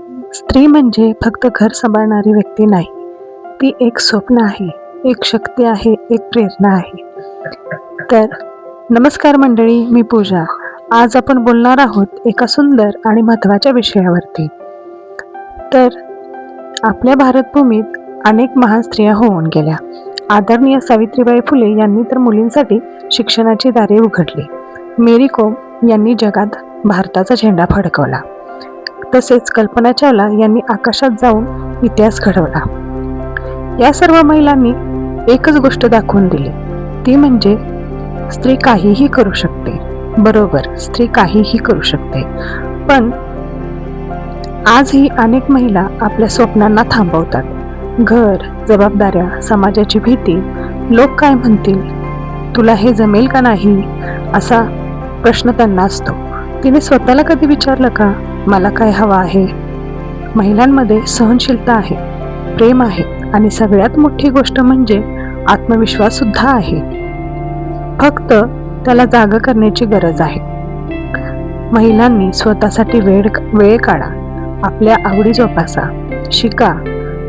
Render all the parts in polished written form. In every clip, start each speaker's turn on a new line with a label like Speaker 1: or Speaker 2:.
Speaker 1: स्त्री म्हणजे फक्त घर सांभाळणारी व्यक्ती नाही, ती एक स्वप्न आहे, एक शक्ती आहे, एक प्रेरणा आहे. तर नमस्कार मंडळी, मी पूजा. आज आपण बोलणार आहोत एका सुंदर आणि महत्त्वाच्या विषयावरती. तर आपल्या भारतभूमीत अनेक महान स्त्रिया होऊन गेल्या. आदरणीय सावित्रीबाई फुले यांनी तर मुलींसाठी शिक्षणाची दारे उघडली. मेरी कोम यांनी जगात भारताचा झेंडा फडकवला. तसेच कल्पना चावला यांनी आकाशात जाऊन इतिहास घडवला. या सर्व महिलांनी एकच गोष्ट दाखवून दिली, ती म्हणजे स्त्री काहीही करू शकते. बरोबर, स्त्री काहीही करू शकते. पण आजही अनेक महिला आपल्या स्वप्नांना थांबवतात. घर, जबाबदाऱ्या, समाजाची भीती, लोक काय म्हणतील, तुला हे जमेल का नाही, असा प्रश्न त्यांना असतो. तिने स्वतःला कधी विचारलं का, मला काय हवं आहे? महिलांमध्ये सहनशीलता आहे, प्रेम आहे आणि सगळ्यात मोठी गोष्ट म्हणजे आत्मविश्वास सुद्धा आहे. फक्त त्याला जागा करण्याची गरज आहे. महिलांनी स्वतःसाठी वेळ काढा, आपल्या आवडी जोपासा, शिका,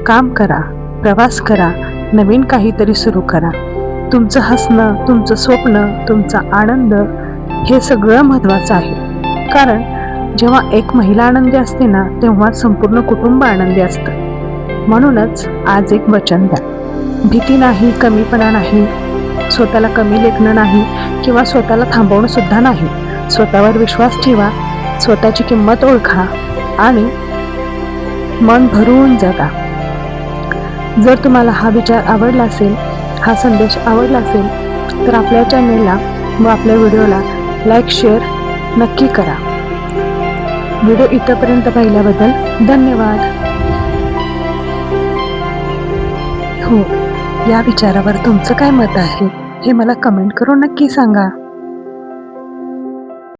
Speaker 1: काम करा, प्रवास करा, नवीन काहीतरी सुरू करा. तुमचं हसणं, तुमचं स्वप्न, तुमचा आनंद हे सगळं महत्त्वाचं आहे. कारण जेव्हा एक महिला आनंदी असते ना, तेव्हा संपूर्ण कुटुंब आनंदी असतं. म्हणूनच आज एक वचन द्या. भीती नाही, कमीपणा नाही, स्वतःला कमी लेखणं नाही किंवा स्वतःला थांबवणं सुद्धा नाही. स्वतःवर विश्वास ठेवा, स्वतःची किंमत ओळखा आणि मन भरून जगा. जर तुम्हाला हा विचार आवडला असेल, हा संदेश आवडला असेल, तर आपल्या चॅनेलला व आपल्या व्हिडिओला लाईक, शेअर नक्की करा. व्हिडिओ इथपर्यंत पाहिल्याबद्दल धन्यवाद. हो, या विचारावर तुमचं काय मत आहे हे मला कमेंट करून नक्की सांगा.